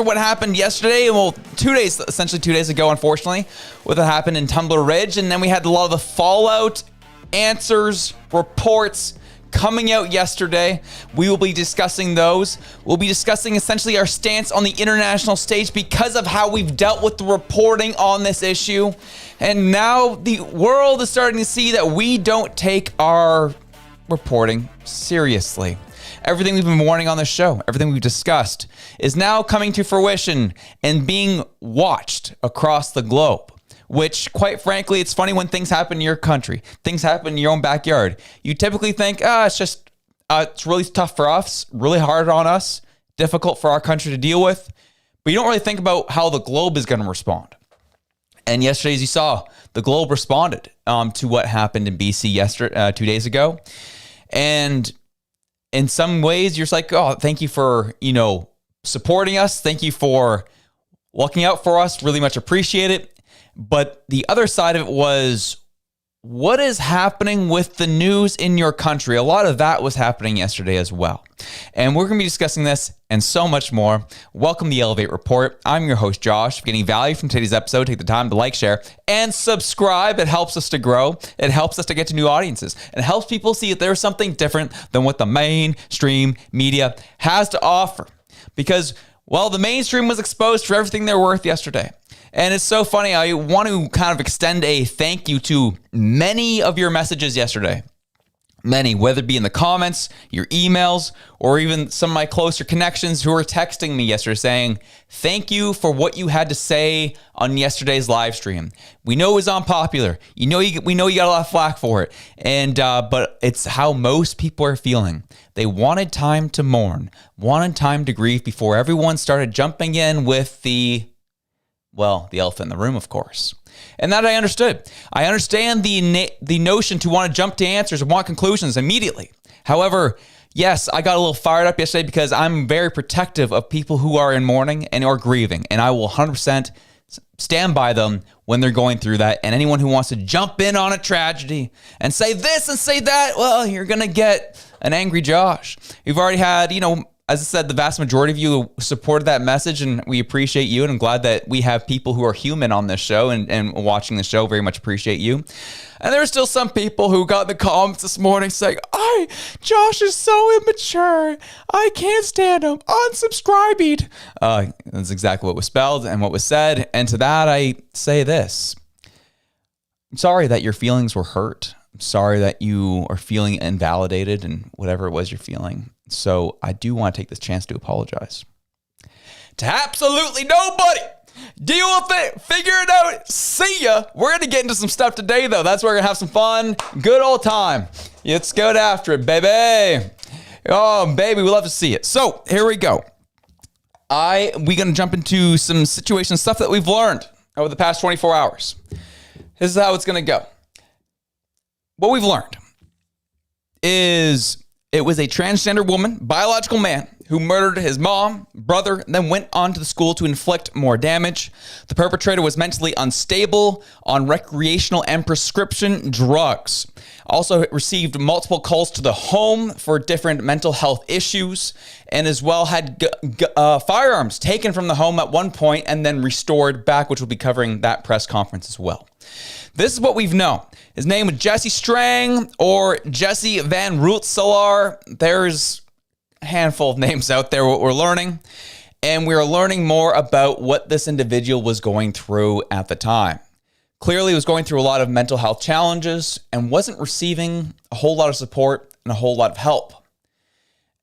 What happened yesterday, well, essentially 2 days ago, unfortunately, what happened in Tumbler Ridge, and then we had a lot of the fallout, answers, reports coming out yesterday. We will be discussing those. We'll be discussing essentially our stance on the international stage because of how we've dealt with the reporting on this issue. And now the world is starting to see that we don't take our reporting seriously. Everything we've been warning on this show, everything we've discussed, is now coming to fruition and being watched across the globe. Which, quite frankly, it's funny when things happen in your country, things happen in your own backyard. You typically think, it's really tough for us, really hard on us, difficult for our country to deal with. But you don't really think about how the globe is going to respond. And yesterday, as you saw, the globe responded to what happened in BC 2 days ago. And in some ways, you're just like, oh, thank you for, supporting us. Thank you for looking out for us. Really much appreciate it. But the other side of it was, what is happening with the news in your country? A lot of that was happening yesterday as well. And we're going to be discussing this and so much more. Welcome to the Elevate Report. I'm your host, Josh. If you're getting value from today's episode, take the time to like, share, and subscribe. It helps us to grow. It helps us to get to new audiences. It helps people see that there's something different than what the mainstream media has to offer. Because, well, the mainstream was exposed for everything they're worth yesterday. And it's so funny. I want to kind of extend a thank you to many of your messages yesterday. Many, whether it be in the comments, your emails, or even some of my closer connections who were texting me yesterday saying, thank you for what you had to say on yesterday's live stream. We know it was unpopular. We know you got a lot of flack for it. And but it's how most people are feeling. They wanted time to mourn, wanted time to grieve before everyone started jumping in with the elephant in the room, of course. And that I understood. I understand the notion to want to jump to answers and want conclusions immediately. However, yes, I got a little fired up yesterday because I'm very protective of people who are in mourning and are grieving. And I will 100% stand by them when they're going through that. And anyone who wants to jump in on a tragedy and say this and say that, well, you're going to get an angry Josh. You've already had, as I said, the vast majority of you supported that message, and we appreciate you. And I'm glad that we have people who are human on this show and watching the show. Very much appreciate you. And there are still some people who got in the comments this morning saying, Josh is so immature. I can't stand him. Unsubscribing. That's exactly what was spelled and what was said. And to that, I say this. I'm sorry that your feelings were hurt. I'm sorry that you are feeling invalidated and whatever it was you're feeling. So I do want to take this chance to apologize to absolutely nobody. Deal with it. Figure it out. See ya. We're going to get into some stuff today, though. That's where we're going to have some fun. Good old time. Let's go after it, baby. Oh, baby, we love to see it. So here we go. We're going to jump into some situation stuff that we've learned over the past 24 hours. This is how it's going to go. What we've learned is it was a transgender woman, biological man, who murdered his mom, brother, and then went on to the school to inflict more damage. The perpetrator was mentally unstable on recreational and prescription drugs. Also received multiple calls to the home for different mental health issues, and as well had firearms taken from the home at one point and then restored back, which we'll be covering that press conference as well. This is what we've known. His name was Jesse Strang or Jesse Van Rootselaar. There's a handful of names out there, what we're learning. And we're learning more about what this individual was going through at the time. Clearly, he was going through a lot of mental health challenges and wasn't receiving a whole lot of support and a whole lot of help.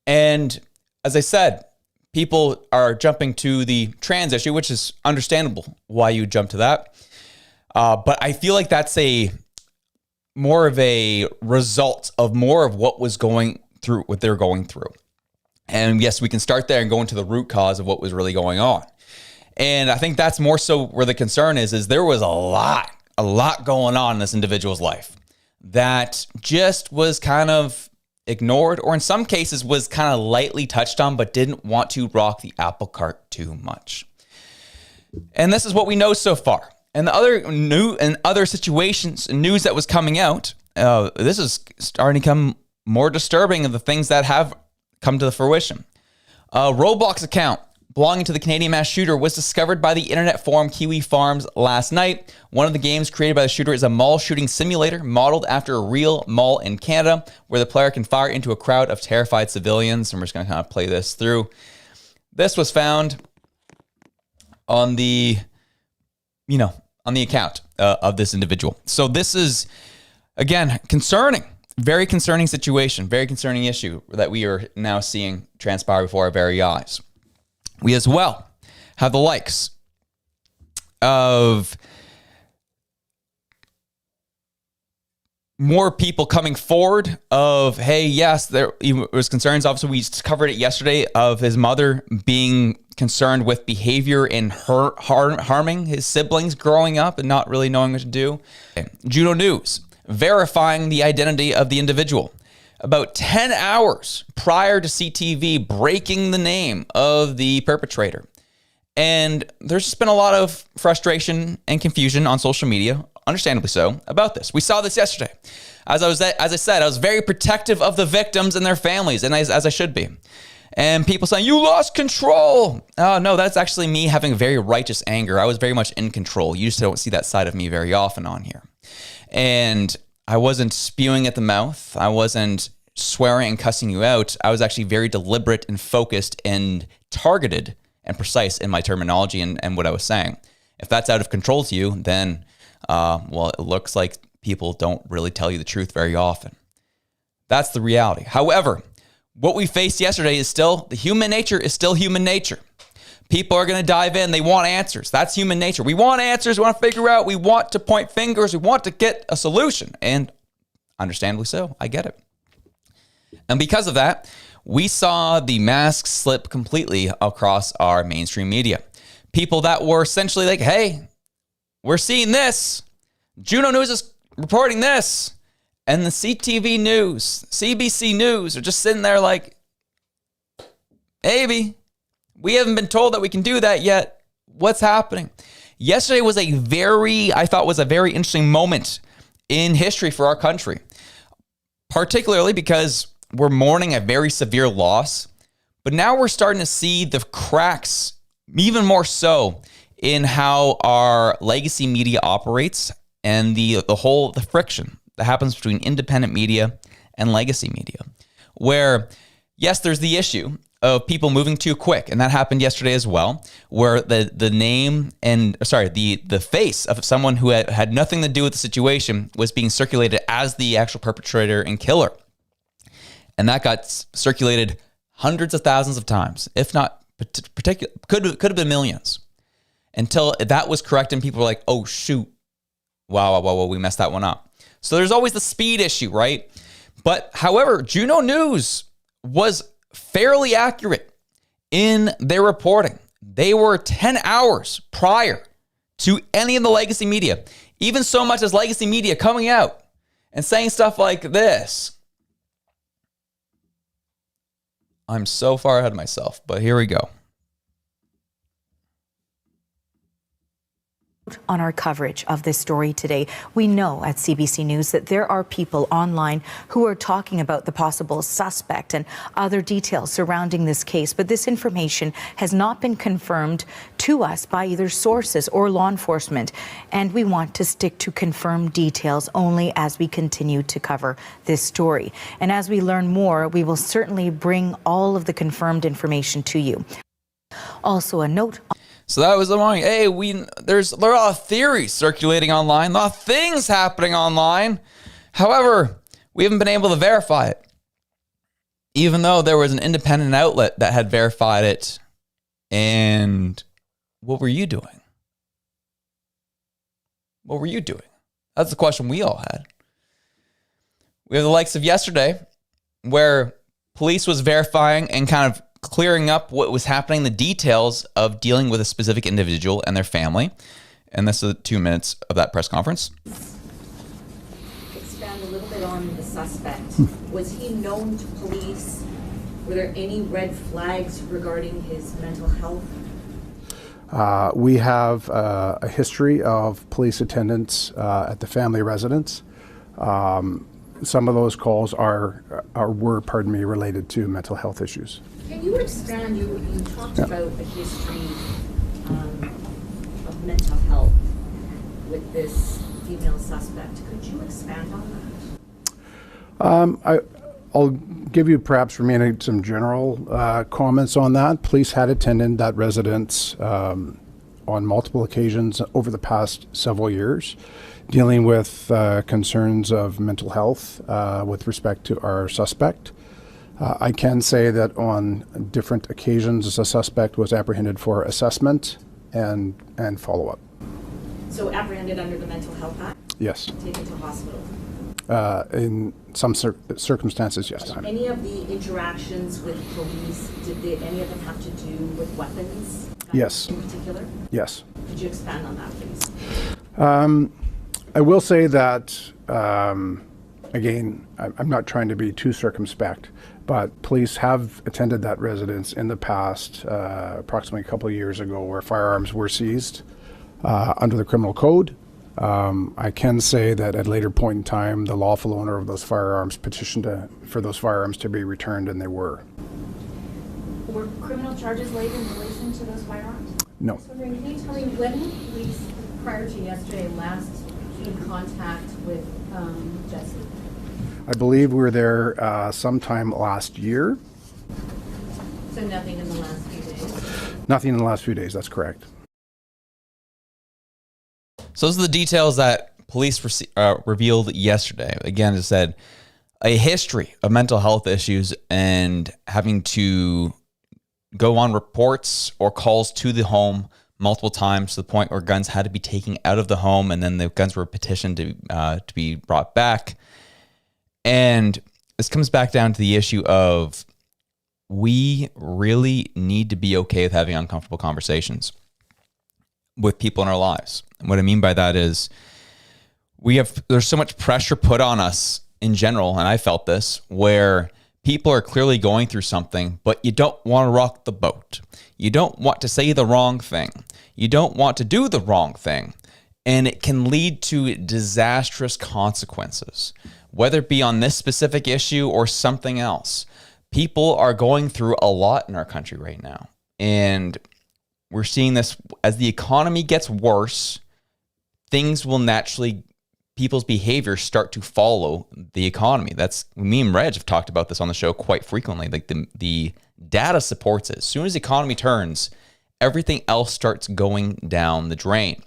And as I said, people are jumping to the trans issue, which is understandable why you jump to that. But I feel like that's more of a result of more of what they're going through. And yes, we can start there and go into the root cause of what was really going on. And I think that's more so where the concern is there was a lot going on in this individual's life that just was kind of ignored, or in some cases was kind of lightly touched on, but didn't want to rock the apple cart too much. And this is what we know so far. And the other situations and news that was coming out, this is starting to become more disturbing of the things that have come to the fruition. A Roblox account belonging to the Canadian mass shooter was discovered by the internet forum Kiwi Farms last night. One of the games created by the shooter is a mall shooting simulator modeled after a real mall in Canada, where the player can fire into a crowd of terrified civilians. And we're just going to kind of play this through. This was found on the, on the account of this individual. So this is, again, concerning. Very concerning situation, very concerning issue that we are now seeing transpire before our very eyes. We as well have the likes of more people coming forward of, hey, yes, there was concerns. Obviously, we covered it yesterday of his mother being concerned with behavior and harming his siblings growing up and not really knowing what to do. Juno News verifying the identity of the individual. About 10 hours prior to CTV breaking the name of the perpetrator. And there's just been a lot of frustration and confusion on social media, understandably so, about this. We saw this yesterday. As I said, I was very protective of the victims and their families, and as I should be. And people saying, you lost control. Oh, no, that's actually me having very righteous anger. I was very much in control. You just don't see that side of me very often on here. And I wasn't spewing at the mouth. I wasn't swearing and cussing you out. I was actually very deliberate and focused and targeted and precise in my terminology and what I was saying. If that's out of control to you, then, well, it looks like people don't really tell you the truth very often. That's the reality. However, what we faced yesterday is still, the human nature is still human nature. People are going to dive in. They want answers. That's human nature. We want answers. We want to figure out. We want to point fingers. We want to get a solution. And understandably so. I get it. And because of that, we saw the mask slip completely across our mainstream media. People that were essentially like, hey, we're seeing this. Juno News is reporting this. And the CTV News, CBC News are just sitting there like, maybe. We haven't been told that we can do that yet. What's happening? Yesterday was I thought was a very interesting moment in history for our country, particularly because we're mourning a very severe loss, but now we're starting to see the cracks even more so in how our legacy media operates and the friction that happens between independent media and legacy media, where, yes, there's the issue of people moving too quick. And that happened yesterday as well, where the face of someone who had nothing to do with the situation was being circulated as the actual perpetrator and killer. And that got circulated hundreds of thousands of times, if not could have been millions, until that was correct and people were like, oh, shoot. Wow, we messed that one up. So there's always the speed issue, right? But however, Juno News was fairly accurate in their reporting. They were 10 hours prior to any of the legacy media, even so much as legacy media coming out and saying stuff like this. I'm so far ahead of myself, but here we go. On our coverage of this story today, we know at CBC News that there are people online who are talking about the possible suspect and other details surrounding this case, but this information has not been confirmed to us by either sources or law enforcement, and we want to stick to confirmed details only as we continue to cover this story. And as we learn more, we will certainly bring all of the confirmed information to you. Also, a note. So that was the morning. Hey, there are a lot of theories circulating online, a lot of things happening online. However, we haven't been able to verify it, even though there was an independent outlet that had verified it. And what were you doing? What were you doing? That's the question we all had. We have the likes of yesterday, where police was verifying and kind of clearing up what was happening, the details of dealing with a specific individual and their family. And this is 2 minutes of that press conference. Expand a little bit on the suspect. Was he known to police? Were there any red flags regarding his mental health? We have a history of police attendance at the family residence. some of those calls were related to mental health issues. Can you expand, you talked about a history of mental health with this female suspect. Could you expand on that? I'll give you perhaps for me some general comments on that. Police had attended that residence on multiple occasions over the past several years, dealing with concerns of mental health with respect to our suspect. I can say that on different occasions, the suspect was apprehended for assessment and follow-up. So apprehended under the Mental Health Act? Yes. Taken to hospital? In some circumstances, yes. Any of the interactions with police, did any of them have to do with weapons? Yes. In particular? Yes. Could you expand on that, please? I will say that, again, I'm not trying to be too circumspect, but police have attended that residence in the past, approximately a couple of years ago, where firearms were seized under the criminal code. I can say that at a later point in time, the lawful owner of those firearms petitioned for those firearms to be returned, and they were. Were criminal charges laid in relation to those firearms? No. Can you tell me when police, prior to yesterday, last in contact with Jesse? I believe we were there sometime last year. So nothing in the last few days? Nothing in the last few days, that's correct. So those are the details that police revealed yesterday. Again, as I said, a history of mental health issues and having to go on reports or calls to the home multiple times to the point where guns had to be taken out of the home, and then the guns were petitioned to be brought back. And this comes back down to the issue of we really need to be okay with having uncomfortable conversations with people in our lives. And what I mean by that is there's so much pressure put on us in general, and I felt this, where people are clearly going through something, but you don't want to rock the boat. You don't want to say the wrong thing. You don't want to do the wrong thing. And it can lead to disastrous consequences, whether it be on this specific issue or something else. People are going through a lot in our country right now. And we're seeing this as the economy gets worse, things will naturally, people's behaviors start to follow the economy. That's, me and Reg have talked about this on the show quite frequently. Like the data supports it. As soon as the economy turns, everything else starts going down the drain.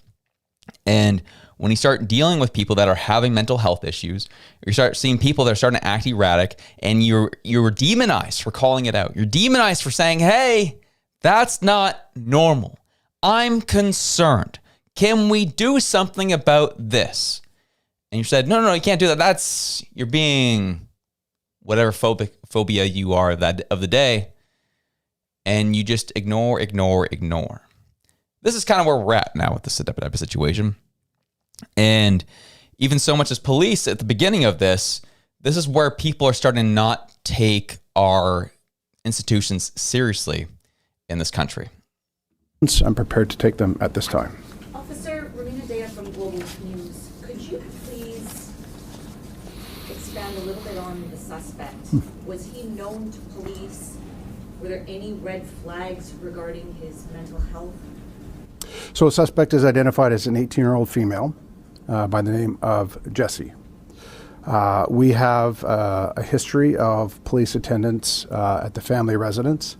And when you start dealing with people that are having mental health issues, you start seeing people that are starting to act erratic, and you're demonized for calling it out. You're demonized for saying, hey, that's not normal. I'm concerned. Can we do something about this? And you said, no, you can't do that. You're being whatever phobia you are of the day. And you just ignore. This is kind of where we're at now with this type of situation. And even so much as police at the beginning of this is where people are starting to not take our institutions seriously in this country. I'm prepared to take them at this time. Officer Romina Dea from Global News, could you please expand a little bit on the suspect? Was he known to police? Were there any red flags regarding his mental health? So a suspect is identified as an 18-year-old female by the name of Jessie. We have a history of police attendance at the family residence.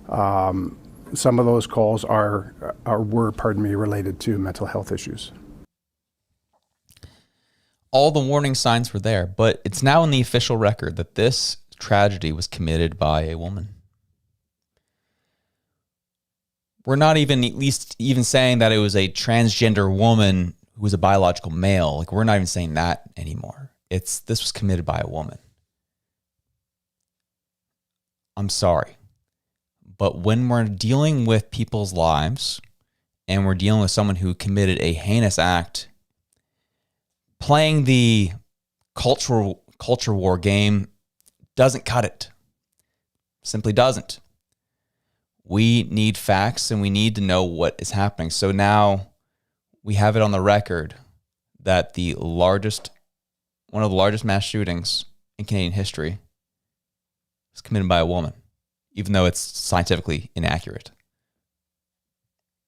Some of those calls were related to mental health issues. All the warning signs were there, but it's now in the official record that this tragedy was committed by a woman. We're not even saying that it was a transgender woman who was a biological male. Like, we're not even saying that anymore. This was committed by a woman. I'm sorry. But when we're dealing with people's lives and we're dealing with someone who committed a heinous act, playing the culture war game doesn't cut it. Simply doesn't. We need facts and we need to know what is happening. So now we have it on the record that the largest one of the largest mass shootings in Canadian history was committed by a woman, even though it's scientifically inaccurate.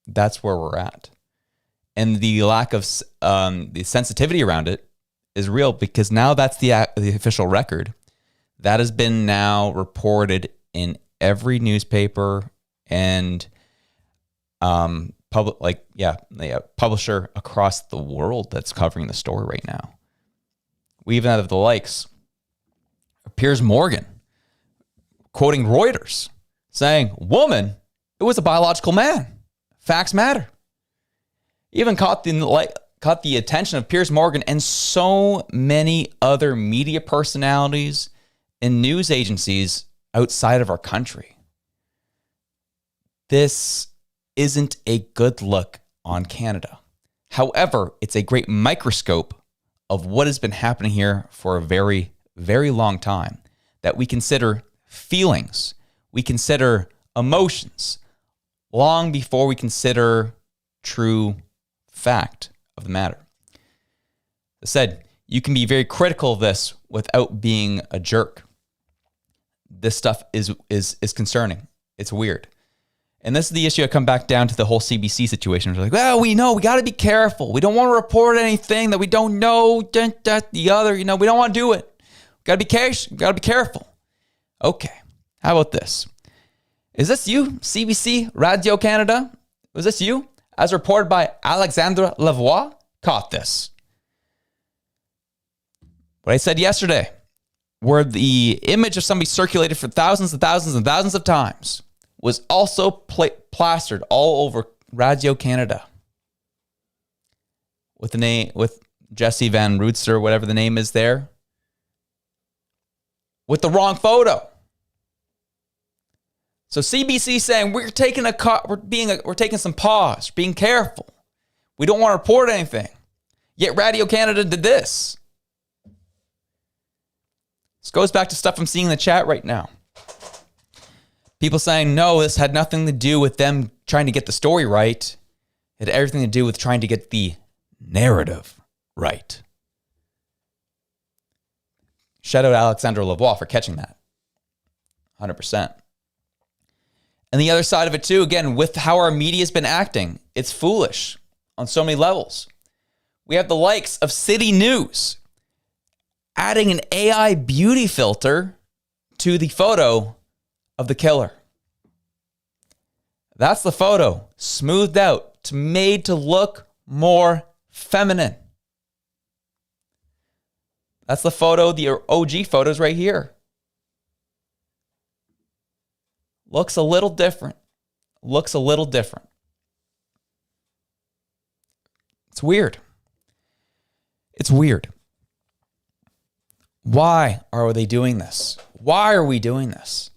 That's where we're at. And the lack of the sensitivity around it is real, because now that's the official record. That has been now reported in every newspaper and publisher across the world that's covering the story right now. We even have the likes of Piers Morgan quoting Reuters saying, "Woman, it was a biological man. Facts matter." Even caught the attention of Piers Morgan and so many other media personalities and news agencies outside of our country. This isn't a good look on Canada. However, it's a great microscope of what has been happening here for a very, very long time, that we consider feelings, we consider emotions, long before we consider true fact of the matter. I said, you can be very critical of this without being a jerk. This stuff is concerning. It's weird. And this is the issue. I come back down to the whole CBC situation. We're like, well, we know we got to be careful. We don't want to report anything that we don't know, the other, we don't want to do it. We got to be careful. Okay. How about this? Is this you, CBC, Radio Canada? Was this you? As reported by Alexandre Lavoie, caught this. What I said yesterday, where the image of somebody circulated for thousands and thousands and thousands of times, was also plastered all over Radio Canada with the name, with Jesse Van Rootster, whatever the name is there, with the wrong photo. So CBC saying we're taking some pause, being careful. We don't want to report anything. Yet Radio Canada did this. This goes back to stuff I'm seeing in the chat right now. People saying, no, this had nothing to do with them trying to get the story right. It had everything to do with trying to get the narrative right. Shout out Alexandre Lavoie for catching that. 100%. And the other side of it too, again, with how our media has been acting, it's foolish on so many levels. We have the likes of City News adding an AI beauty filter to the photo of the killer. That's the photo, smoothed out, made to look more feminine. That's the photo, the OG photos right here. Looks a little different. It's weird. Why are they doing this? Why are we doing this?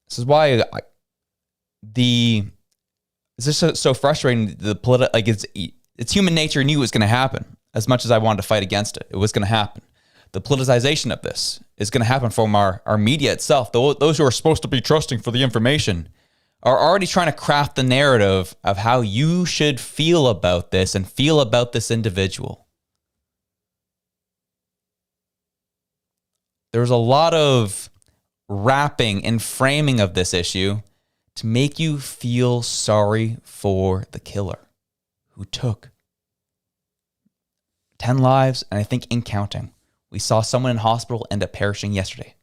This is why it's just so frustrating. It's human nature. Knew it was going to happen. As much as I wanted to fight against it, it was going to happen. The politicization of this is going to happen from our media itself. Those who are supposed to be trusting for the information are already trying to craft the narrative of how you should feel about this and feel about this individual. There's a lot of wrapping and framing of this issue to make you feel sorry for the killer who took 10 lives, and I think in counting. We saw someone in hospital end up perishing yesterday.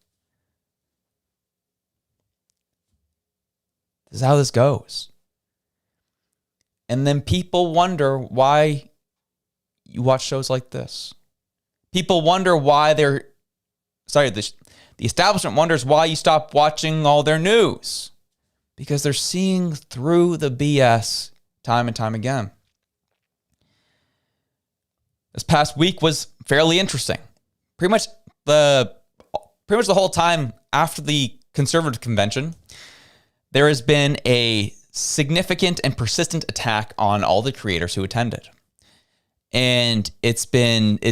This is how this goes. And then people wonder why you watch shows like this. People wonder why the establishment wonders why you stop watching all their news. Because they're seeing through the BS time and time again. This past week was fairly interesting. Pretty much the whole time after the Conservative Convention, there has been a significant and persistent attack on all the creators who attended. And it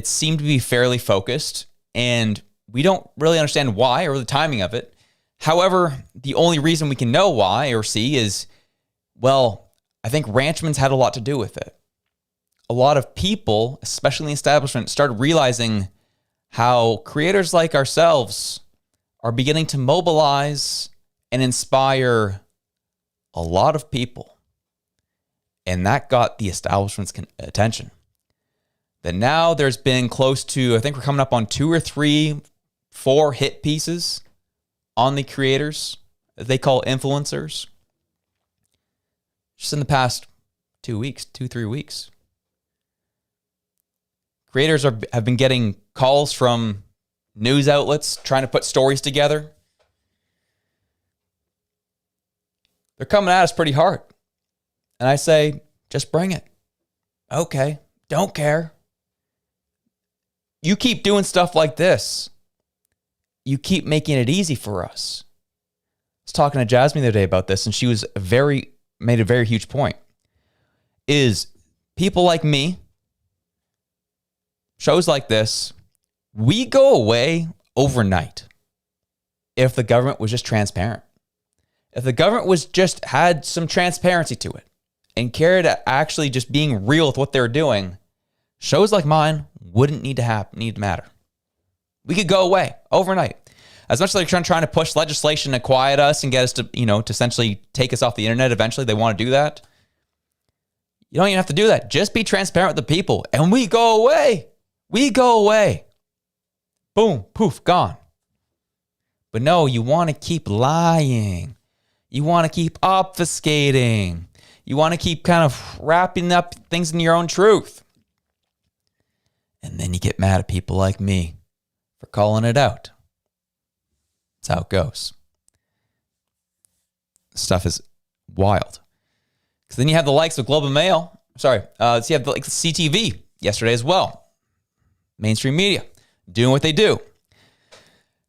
seemed to be fairly focused, and we don't really understand why or the timing of it. However, the only reason we can know why or see is, well, I think Ranchman's had a lot to do with it. a lot of people, especially in the establishment, started realizing how creators like ourselves are beginning to mobilize and inspire a lot of people. And that got the establishment's attention. That now there's been close to, I think we're coming up on 2 or 3, 4 hit pieces on the creators that they call influencers. Just in the past 2 weeks, 2-3 weeks. Creators have been getting calls from news outlets trying to put stories together. They're coming at us pretty hard. And I say, just bring it. Okay, don't care. You keep doing stuff like this. You keep making it easy for us. I was talking to Jasmine the other day about this, and she was made a very huge point. Is people like me, shows like this, we go away overnight if the government was just transparent. If the government was just had some transparency to it and cared at actually just being real with what they're doing, shows like mine wouldn't need to matter. We could go away overnight. As much as they're trying to push legislation to quiet us and get us to, to essentially take us off the internet eventually, they want to do that. You don't even have to do that. Just be transparent with the people and we go away. We go away. Boom, poof, gone. But no, you want to keep lying. You want to keep obfuscating. You want to keep kind of wrapping up things in your own truth. And then you get mad at people like me for calling it out. That's how it goes. Stuff is wild. Because then you have the likes of Globe and Mail. So you have the CTV yesterday as well. Mainstream media doing what they do.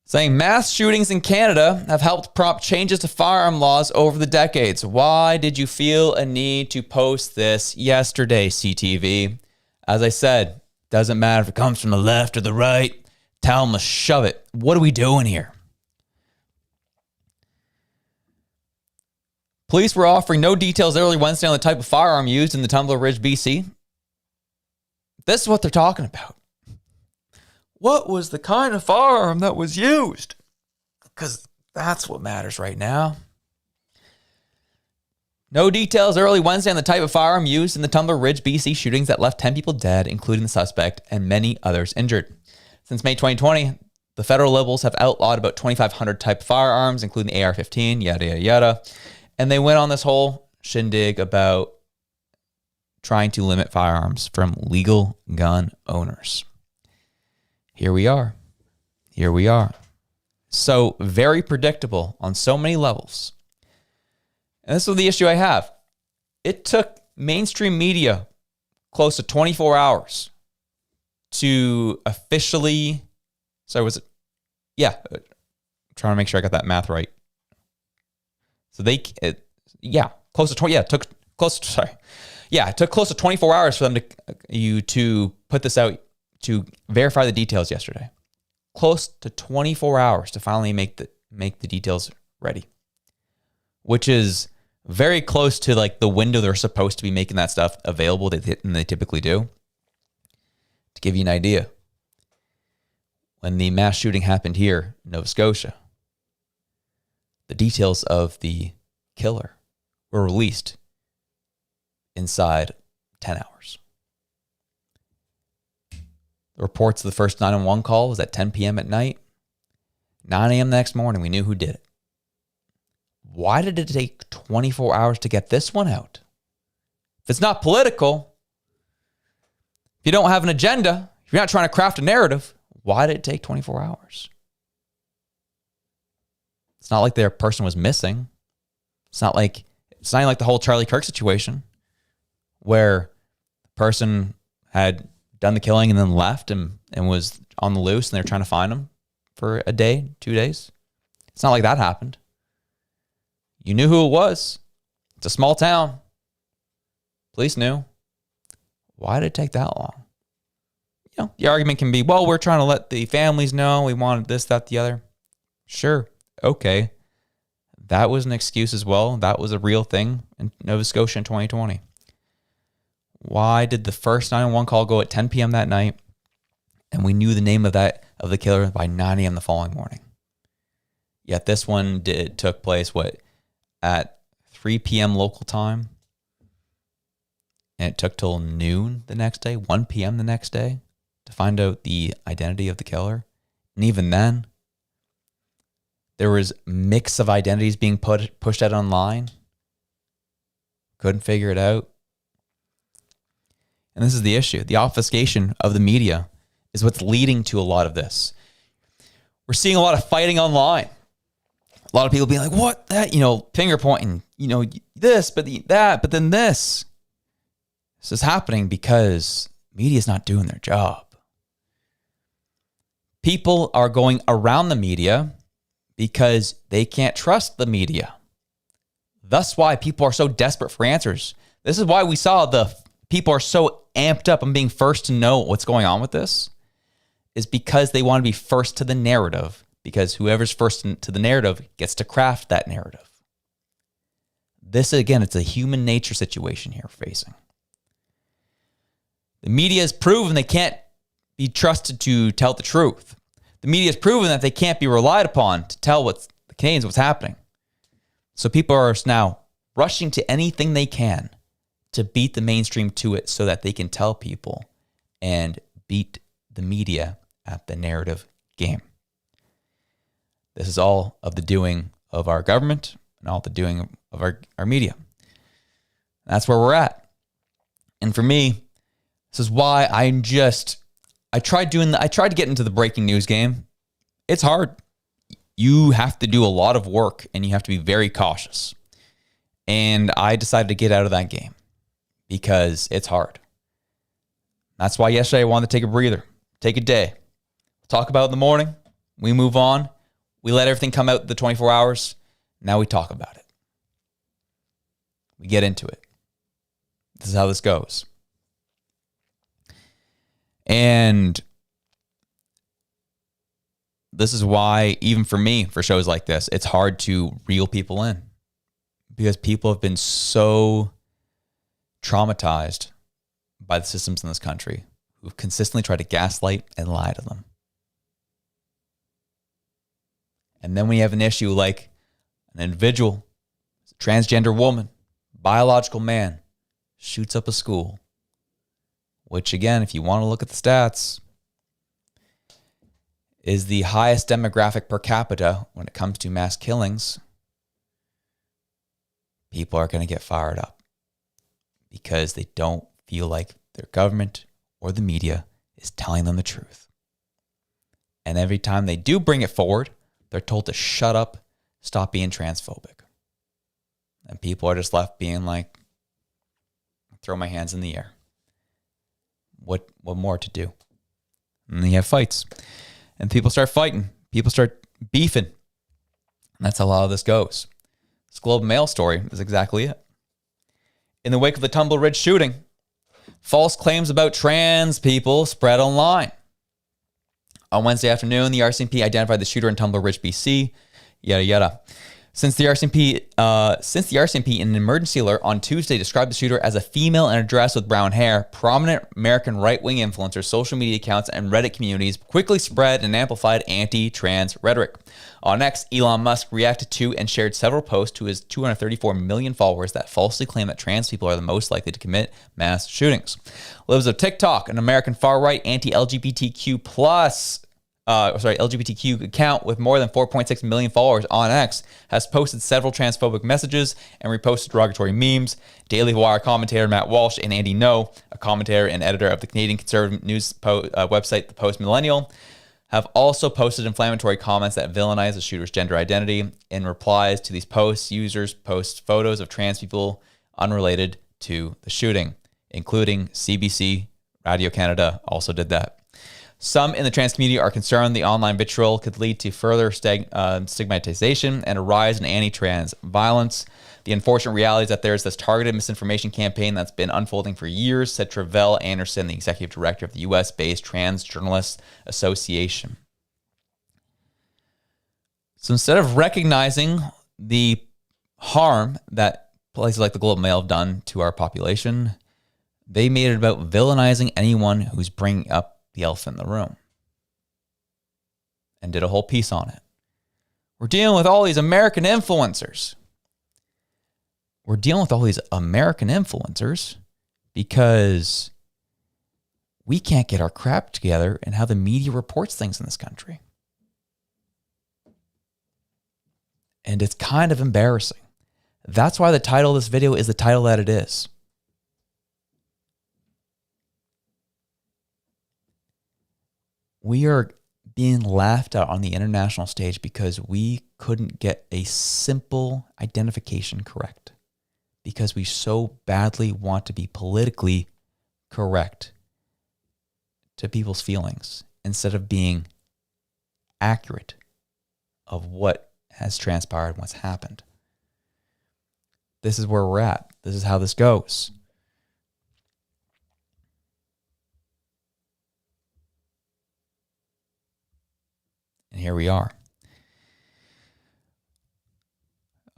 Saying mass shootings in Canada have helped prompt changes to firearm laws over the decades. Why did you feel a need to post this yesterday, CTV? As I said, doesn't matter if it comes from the left or the right. Tell them to shove it. What are we doing here? Police were offering no details early Wednesday on the type of firearm used in the Tumbler Ridge, BC. This is what they're talking about. What was the kind of firearm that was used? Because that's what matters right now. No details early Wednesday on the type of firearm used in the Tumbler Ridge, BC shootings that left 10 people dead, including the suspect, and many others injured. Since May 2020, the federal Liberals have outlawed about 2,500 type of firearms, including the AR-15, yada, yada, yada. And they went on this whole shindig about trying to limit firearms from legal gun owners. Here we are. Here we are. So very predictable on so many levels. And this is the issue I have. It took mainstream media close to 24 hours to officially, trying to make sure I got that math right. So it took close to 24 hours for them to put this out, to verify the details yesterday. Close to 24 hours to finally make the details ready, which is very close to like the window they're supposed to be making that stuff available and they typically do. To give you an idea, when the mass shooting happened here in Nova Scotia, the details of the killer were released inside 10 hours. The reports of the first 911 call was at 10 p.m. at night. 9 a.m. the next morning, we knew who did it. Why did it take 24 hours to get this one out? If it's not political, if you don't have an agenda, if you're not trying to craft a narrative, why did it take 24 hours? It's not like their person was missing. It's not like the whole Charlie Kirk situation where the person had done the killing and then left and was on the loose and they're trying to find him for a day, 2 days. It's not like that happened. You knew who it was. It's a small town. Police knew. Why did it take that long? The argument can be, well, we're trying to let the families know we wanted this, that, the other. Sure. Okay. That was an excuse as well. That was a real thing in Nova Scotia in 2020. Why did the first 911 call go at 10 p.m. that night, and we knew the name of the killer by 9 a.m. the following morning? Yet this one took place at 3 p.m. local time, and it took till noon the next day, 1 p.m. the next day, to find out the identity of the killer. And even then, there was mix of identities being pushed out online. Couldn't figure it out. And this is the issue. The obfuscation of the media is what's leading to a lot of this. We're seeing a lot of fighting online. A lot of people being like, what? That, finger pointing, this, but that, but then this. This is happening because media is not doing their job. People are going around the media because they can't trust the media. That's why people are so desperate for answers. This is why we saw the people are so amped up on being first to know what's going on with this, is because they want to be first to the narrative, because whoever's first to the narrative gets to craft that narrative. This, again, it's a human nature situation here we're facing. The media has proven they can't be trusted to tell the truth. The media has proven that they can't be relied upon to tell the Canadians what's happening. So people are now rushing to anything they can to beat the mainstream to it so that they can tell people and beat the media at the narrative game. This is all of the doing of our government and all the doing of our media. That's where we're at. And for me, this is why I tried to get into the breaking news game. It's hard. You have to do a lot of work and you have to be very cautious. And I decided to get out of that game because it's hard. That's why yesterday I wanted to take a breather, take a day, talk about it in the morning. We move on. We let everything come out the 24 hours. Now we talk about it. We get into it. This is how this goes. And this is why, even for me, for shows like this, it's hard to reel people in because people have been so traumatized by the systems in this country who've consistently tried to gaslight and lie to them. And then when you have an issue like an individual, a transgender woman, biological man, shoots up a school, which again, if you want to look at the stats, is the highest demographic per capita when it comes to mass killings, people are going to get fired up because they don't feel like their government or the media is telling them the truth. And every time they do bring it forward, they're told to shut up, stop being transphobic. And people are just left being like, throw my hands in the air. What more to do? And then you have fights. And people start fighting. People start beefing. And that's how a lot of this goes. This Globe and Mail story is exactly it. In the wake of the Tumble Ridge shooting, false claims about trans people spread online. On Wednesday afternoon, the RCMP identified the shooter in Tumble Ridge, BC. Yada, yada. Since the RCMP in an emergency alert on Tuesday described the shooter as a female in a dress with brown hair, prominent American right-wing influencers, social media accounts, and Reddit communities quickly spread and amplified anti-trans rhetoric. On X, Elon Musk reacted to and shared several posts to his 234 million followers that falsely claim that trans people are the most likely to commit mass shootings. Libs of TikTok, an American far-right anti-LGBTQ LGBTQ account with more than 4.6 million followers on X, has posted several transphobic messages and reposted derogatory memes. Daily Wire commentator Matt Walsh and Andy No, a commentator and editor of the Canadian conservative news website The Post Millennial, have also posted inflammatory comments that villainize the shooter's gender identity. In replies to these posts, users post photos of trans people unrelated to the shooting, including CBC, Radio Canada also did that. Some in the trans community are concerned the online vitriol could lead to further stigmatization and a rise in anti-trans violence. The unfortunate reality is that there's this targeted misinformation campaign that's been unfolding for years, said Travell Anderson, the executive director of the U.S.-based Trans Journalists Association. So instead of recognizing the harm that places like the Globe and Mail have done to our population, They made it about villainizing anyone who's bringing up the elephant in the room and did a whole piece on it. We're dealing with all these American influencers. We're dealing with all these American influencers because we can't get our crap together in how the media reports things in this country. And it's kind of embarrassing. That's why the title of this video is the title that it is. We are being laughed at on the international stage because we couldn't get a simple identification correct. Because we so badly want to be politically correct to people's feelings instead of being accurate of what has transpired and what's happened. This is where we're at. This is how this goes. And here we are.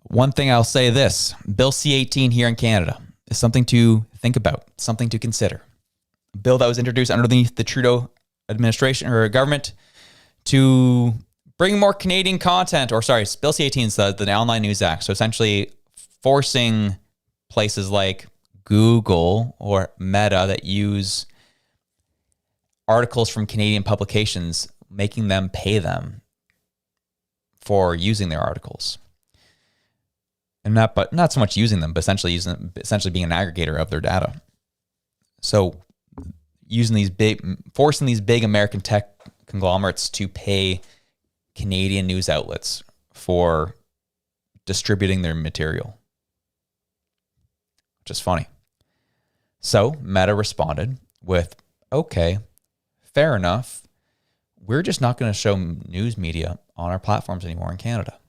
One thing I'll say this, Bill C-18 here in Canada is something to think about, something to consider. A bill that was introduced underneath the Trudeau administration or government to bring more Canadian content, or sorry, Bill C-18 is the Online News Act. So essentially forcing places like Google or Meta that use articles from Canadian publications, making them pay them for using their articles. And not so much using them, but essentially being an aggregator of their data. So forcing these big American tech conglomerates to pay Canadian news outlets for distributing their material. Which is funny. So Meta responded with, okay, fair enough. We're just not going to show news media on our platforms anymore in Canada.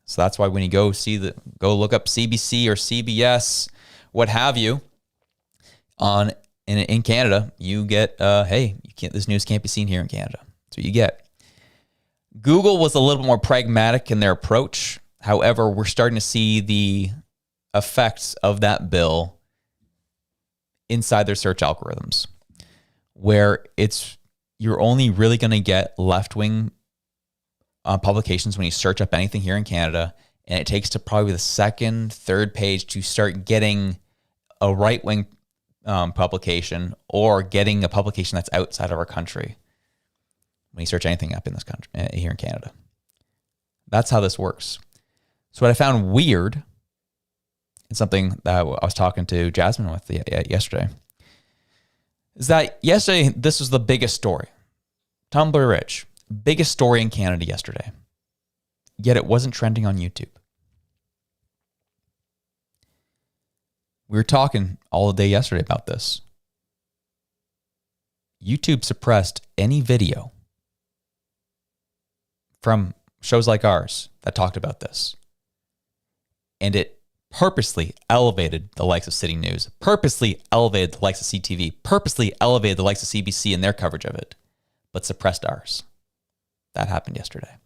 So that's why when you go look up CBC or CBS, what have you, in Canada, you get, hey, this news can't be seen here in Canada. That's what you get. Google was a little bit more pragmatic in their approach. However, we're starting to see the effects of that bill inside their search algorithms, where you're only really going to get left-wing publications when you search up anything here in Canada, and it takes to probably the second, third page to start getting a right-wing publication or getting a publication that's outside of our country when you search anything up in this country, here in Canada. That's how this works. So what I found weird, and something that I was talking to Jasmine with yesterday, is that yesterday this was the biggest story. Tumbler Ridge. Biggest story in Canada yesterday. Yet it wasn't trending on YouTube. We were talking all day yesterday about this. YouTube suppressed any video from shows like ours that talked about this. And it purposely elevated the likes of City News, purposely elevated the likes of CTV, purposely elevated the likes of CBC in their coverage of it, but suppressed ours. That happened yesterday.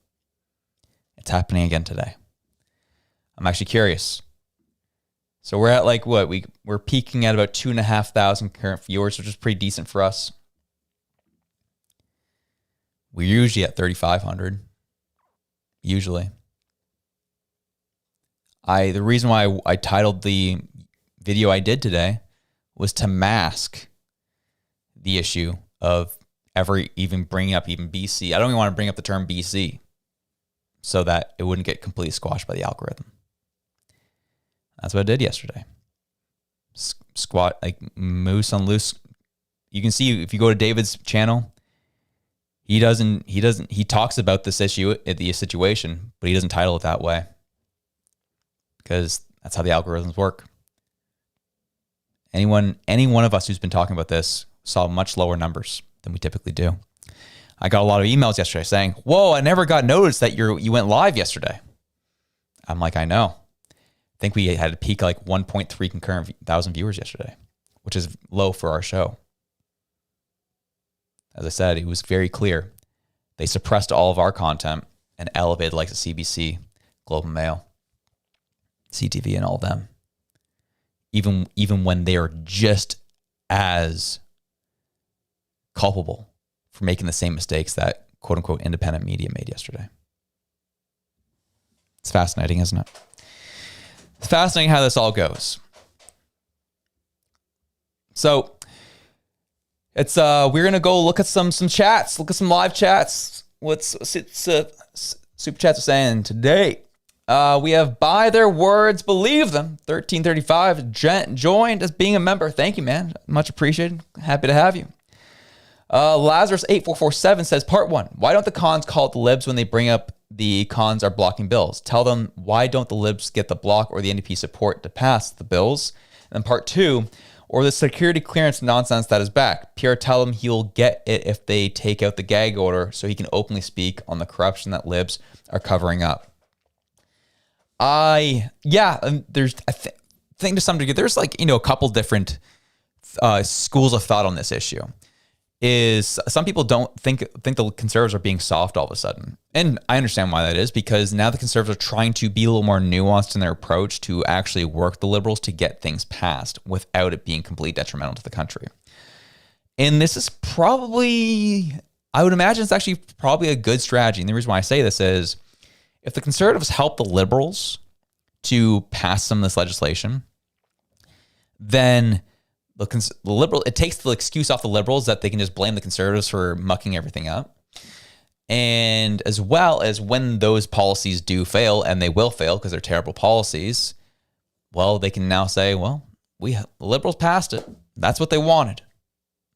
It's happening again today. I'm actually curious. So we're at we're peaking at about 2,500 current viewers, which is pretty decent for us. We're usually at 3,500. Usually. The reason why I titled the video I did today was to mask the issue of ever even bringing up even BC. I don't even want to bring up the term BC so that it wouldn't get completely squashed by the algorithm. That's what I did yesterday. Squat, like moose on loose. You can see if you go to David's channel, he talks about this issue, the situation, but he doesn't title it that way because that's how the algorithms work. Any one of us who's been talking about this saw much lower numbers than we typically do. I got a lot of emails yesterday saying, whoa, I never got noticed that you went live yesterday. I'm like, I know. I think we had a peak like 1.3 concurrent thousand viewers yesterday, which is low for our show. As I said, it was very clear. They suppressed all of our content and elevated like the CBC, Globe and Mail, CTV, and all of them. Even when they are just as culpable for making the same mistakes that quote unquote independent media made yesterday. It's fascinating, isn't it? It's fascinating how this all goes. So it's we're gonna go look at some chats, look at some live chats. What's super chats are saying today? We have by their words, believe them. 1335 joined as being a member. Thank you, man. Much appreciated. Happy to have you. Lazarus 8447 says, part 1, why don't the cons call it the libs when they bring up the cons are blocking bills? Tell them, why don't the libs get the block or the NDP support to pass the bills? And then part 2, or the security clearance nonsense that is back. Pierre, tell him he'll get it if they take out the gag order so he can openly speak on the corruption that libs are covering up. There's, I think to some degree, there's like, a couple different schools of thought on this issue. Is some people don't think the Conservatives are being soft all of a sudden. And I understand why that is, because now the Conservatives are trying to be a little more nuanced in their approach to actually work the Liberals to get things passed without it being completely detrimental to the country. And this is probably, I would imagine it's actually probably a good strategy. And the reason why I say this is, if the Conservatives help the Liberals to pass some of this legislation, then the Liberal, it takes the excuse off the Liberals that they can just blame the Conservatives for mucking everything up. And as well as when those policies do fail, and they will fail because they're terrible policies, well, they can now say, well, the Liberals passed it. That's what they wanted.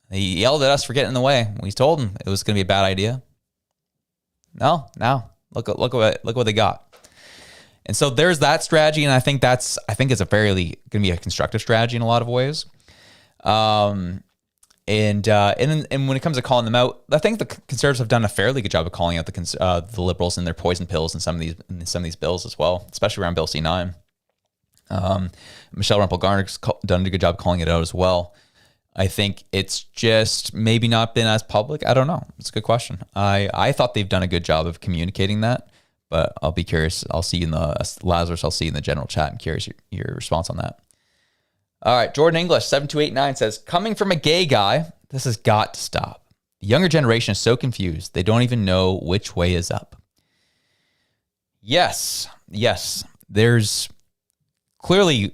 They yelled at us for getting in the way. We told them it was going to be a bad idea. No, look what they got. And so there's that strategy, and I think it's a fairly going to be a constructive strategy in a lot of ways. And when it comes to calling them out, I think the Conservatives have done a fairly good job of calling out the Liberals and their poison pills in some of these bills as well, especially around Bill C9. Michelle Rempel-Garner's done a good job calling it out as well. I think it's just maybe not been as public. I don't know. It's a good question. I thought they've done a good job of communicating that, but I'll be curious. I'll see you in Lazarus. I'll see you in the general chat. I'm curious your response on that. All right, Jordan English 7289 says, coming from a gay guy, this has got to stop. The younger generation is so confused, they don't even know which way is up. Yes. There's clearly,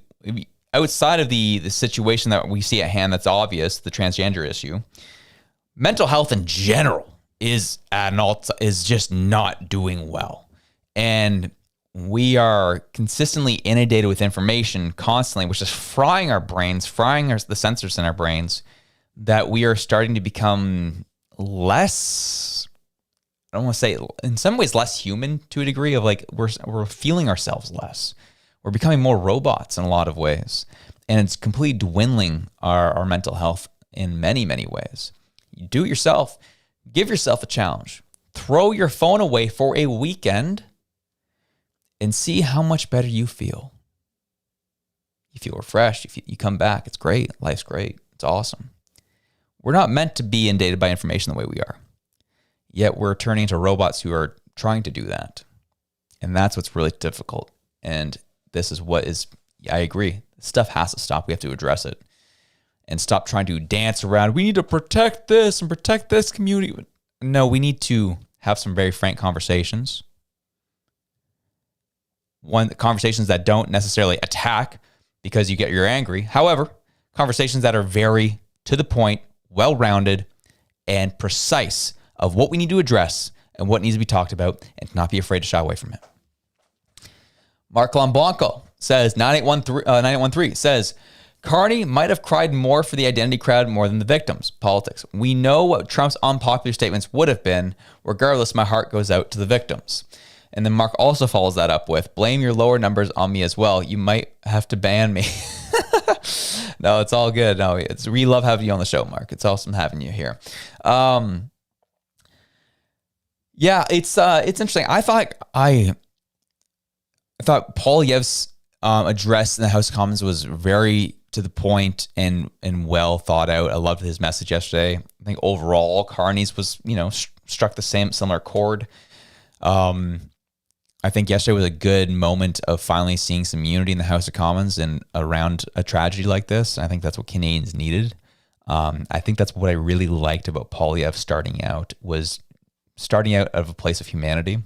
outside of the situation that we see at hand that's obvious, the transgender issue, mental health in general is just not doing well. And we are consistently inundated with information constantly, which is frying our brains, the sensors in our brains, that we are starting to become less, I don't want to say, in some ways less human to a degree of like we're feeling ourselves less. We're becoming more robots in a lot of ways. And it's completely dwindling our mental health in many, many ways. You do it yourself. Give yourself a challenge. Throw your phone away for a weekend and see how much better you feel. You feel refreshed. You come back. It's great. Life's great. It's awesome. We're not meant to be inundated by information the way we are. Yet we're turning into robots who are trying to do that. And that's what's really difficult. And this is I agree. Stuff has to stop. We have to address it. And stop trying to dance around. We need to protect this and protect this community. No, we need to have some very frank conversations. Conversations that don't necessarily attack because you're angry. However, conversations that are very to the point, well-rounded, and precise of what we need to address and what needs to be talked about, and not be afraid to shy away from it. Mark Lomblanco says, 9813 says, Carney might have cried more for the identity crowd more than the victims. Politics. We know what Trump's unpopular statements would have been. Regardless, my heart goes out to the victims. And then Mark also follows that up with, blame your lower numbers on me as well. You might have to ban me. No, it's all good. No, we love having you on the show, Mark. It's awesome having you here. It's interesting. I thought Paul Yev's address in the House of Commons was very to the point and well thought out. I loved his message yesterday. I think overall, Carney's was struck the similar chord. I think yesterday was a good moment of finally seeing some unity in the House of Commons and around a tragedy like this. I think that's what Canadians needed. I think that's what I really liked about Poilievre starting out of a place of humanity,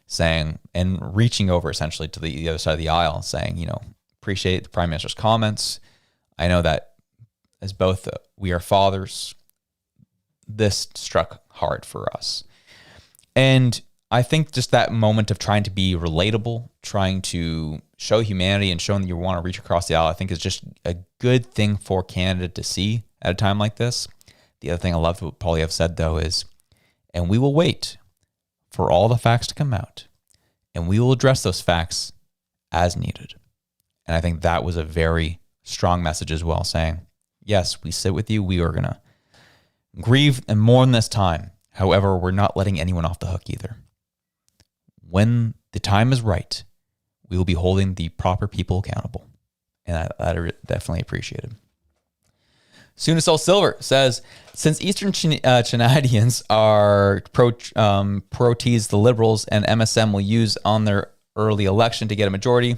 saying and reaching over essentially to the other side of the aisle, saying, appreciate the Prime Minister's comments. I know that as both we are fathers, this struck hard for us. And I think just that moment of trying to be relatable, trying to show humanity and showing that you want to reach across the aisle, I think is just a good thing for Canada to see at a time like this. The other thing I loved what Poilievre said, though, is, and we will wait for all the facts to come out, and we will address those facts as needed. And I think that was a very strong message as well, saying, yes, we sit with you. We are going to grieve and mourn this time. However, we're not letting anyone off the hook either. When the time is right, we will be holding the proper people accountable. And I definitely appreciate it. Sunisol Silver says, since Eastern Canadians are pro-tease the Liberals and MSM will use on their early election to get a majority,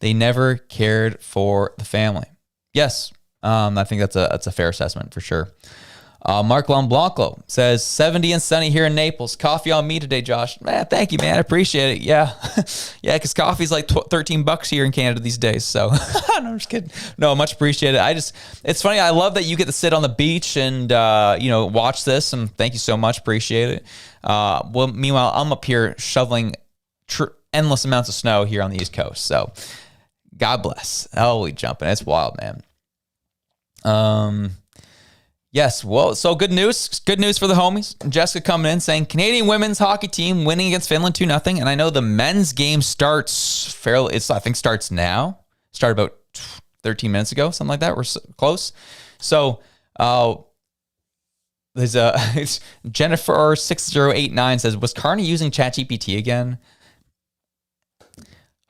they never cared for the family. Yes, I think that's a fair assessment for sure. Mark Lomblanco says, 70 and sunny here in Naples. Coffee on me today, Josh. Man, thank you, man. I appreciate it. Yeah. Yeah, because coffee's like $13 here in Canada these days. So, no, I'm just kidding. No, much appreciated. It's funny. I love that you get to sit on the beach and, watch this. And thank you so much. Appreciate it. Well, meanwhile, I'm up here shoveling endless amounts of snow here on the East Coast. So, God bless. Holy jumping. It's wild, man. Yes, well, so good news. Good news for the homies. Jessica coming in saying, Canadian women's hockey team winning against Finland 2-0. And I know the men's game starts starts now. Started about 13 minutes ago, something like that. We're close. So there's it's Jennifer6089 says, was Carney using ChatGPT again?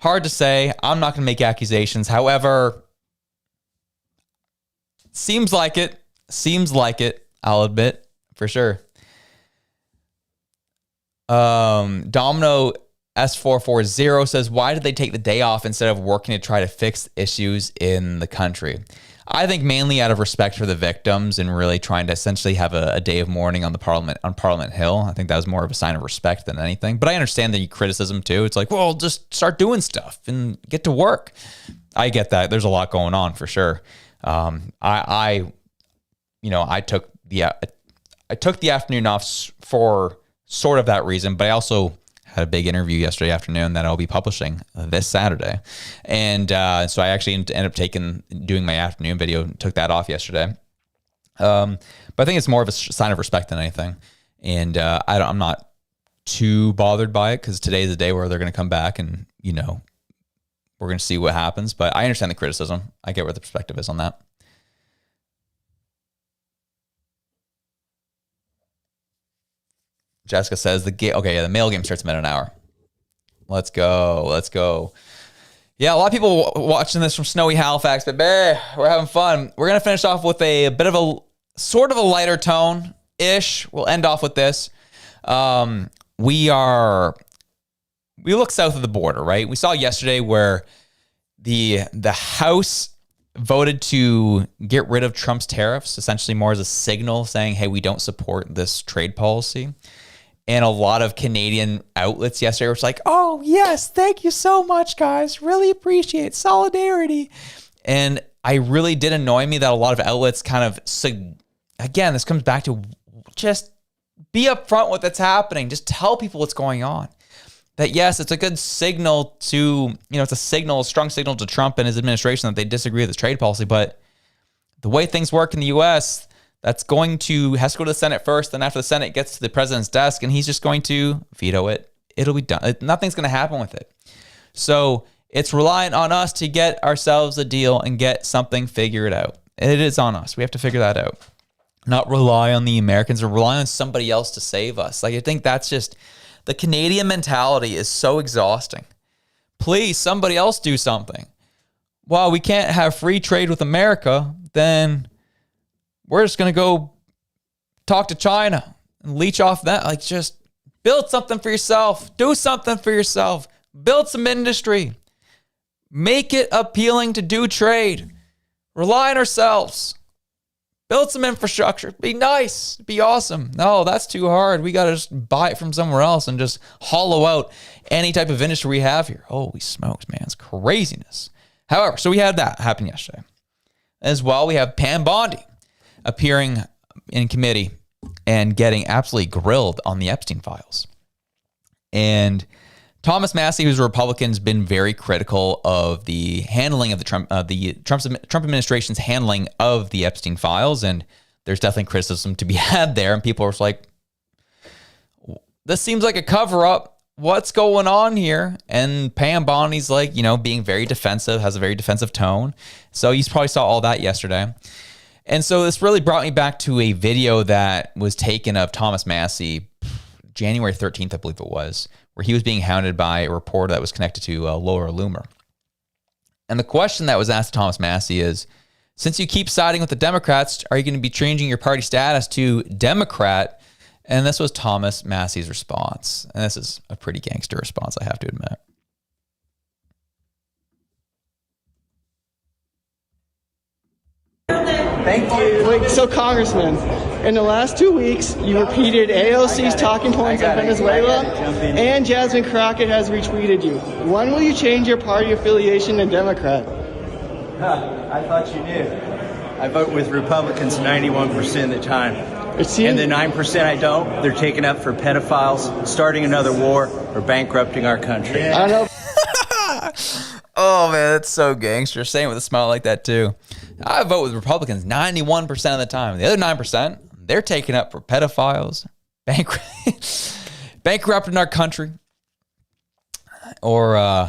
Hard to say. I'm not going to make accusations. However, seems like it. I'll admit, for sure. Domino S440 says, why did they take the day off instead of working to try to fix issues in the country? I think mainly out of respect for the victims and really trying to essentially have a day of mourning on Parliament Hill. I think that was more of a sign of respect than anything. But I understand the criticism too. It's like, well, just start doing stuff and get to work. I get that. There's a lot going on for sure. I took the afternoon off for sort of that reason, but I also had a big interview yesterday afternoon that I'll be publishing this Saturday. And so I actually ended up doing my afternoon video, took that off yesterday. But I think it's more of a sign of respect than anything. And I'm not too bothered by it because today is the day where they're going to come back and, we're going to see what happens. But I understand the criticism. I get where the perspective is on that. Jessica says the male game starts in about an hour. Let's go. Yeah, a lot of people watching this from snowy Halifax, but we're having fun. We're going to finish off with a bit of a sort of a lighter tone-ish. We'll end off with this. We look south of the border, right? We saw yesterday where the House voted to get rid of Trump's tariffs, essentially more as a signal saying, hey, we don't support this trade policy. And a lot of Canadian outlets yesterday were like, oh, yes, thank you so much, guys. Really appreciate solidarity. And I really did annoy me that a lot of outlets kind of, again, this comes back to just be upfront with what's happening. Just tell people what's going on. That, yes, it's a good signal to, it's a strong signal to Trump and his administration that they disagree with his trade policy. But the way things work in the U.S., has to go to the Senate first. Then after the Senate gets to the president's desk and he's just going to veto it. It'll be done. Nothing's going to happen with it. So it's reliant on us to get ourselves a deal and get something figured out. It is on us. We have to figure that out. Not rely on the Americans or rely on somebody else to save us. I think that's just, the Canadian mentality is so exhausting. Please, somebody else do something. Well, we can't have free trade with America, then we're just going to go talk to China and leech off that. Just build something for yourself. Do something for yourself. Build some industry. Make it appealing to do trade. Rely on ourselves. Build some infrastructure. Be nice. Be awesome. No, that's too hard. We got to just buy it from somewhere else and just hollow out any type of industry we have here. Holy smokes, man. It's craziness. However, so we had that happen yesterday. As well, we have Pam Bondi appearing in committee and getting absolutely grilled on the Epstein files. And Thomas Massie, who's a Republican, has been very critical of the handling of the Trump administration's handling of the Epstein files, and there's definitely criticism to be had there. And people are like, "This seems like a cover-up. What's going on here?" And Pam Bondi's like, being very defensive, has a very defensive tone. So you probably saw all that yesterday. And so this really brought me back to a video that was taken of Thomas Massie, January 13th, I believe it was, where he was being hounded by a reporter that was connected to Laura Loomer. And the question that was asked to Thomas Massie is, since you keep siding with the Democrats, are you going to be changing your party status to Democrat? And this was Thomas Massie's response. And this is a pretty gangster response, I have to admit. Thank you. Wait, so Congressman, in the last 2 weeks, you repeated AOC's talking points on Venezuela, and Jasmine Crockett has retweeted you. When will you change your party affiliation to Democrat? I thought you knew. I vote with Republicans 91% of the time. And the 9% I don't, they're taken up for pedophiles, starting another war, or bankrupting our country. I don't know. Oh, man, that's so gangster. Saying with a smile like that, too. I vote with Republicans 91% of the time. The other 9%, they're taken up for pedophiles, bankrupting our country, or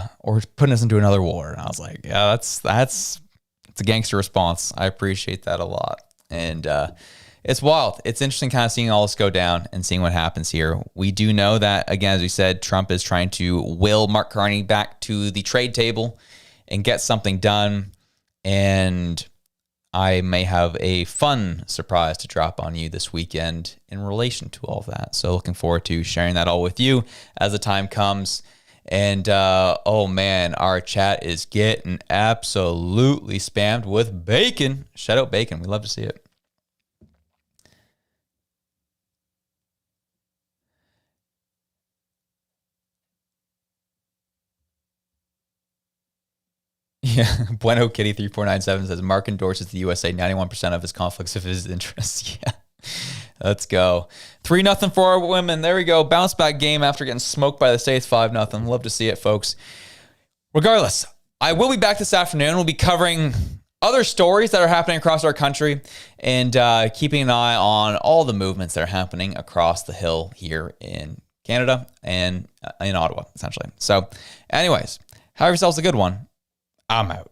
putting us into another war. And I was like, yeah, it's a gangster response. I appreciate that a lot. And it's wild. It's interesting kind of seeing all this go down and seeing what happens here. We do know that, again, as we said, Trump is trying to will Mark Carney back to the trade table and get something done. And I may have a fun surprise to drop on you this weekend in relation to all of that. So looking forward to sharing that all with you as the time comes. And, oh man, our chat is getting absolutely spammed with bacon. Shout out bacon. We love to see it. Yeah, Bueno Kitty 3497 says Mark endorses the USA 91% of his conflicts of his interests. Yeah, let's go. 3-0 for our women. There we go. Bounce back game after getting smoked by the States 5-0. Love to see it, folks. Regardless, I will be back this afternoon. We'll be covering other stories that are happening across our country and keeping an eye on all the movements that are happening across the hill here in Canada and in Ottawa, essentially. So, anyways, have yourselves a good one. I'm out.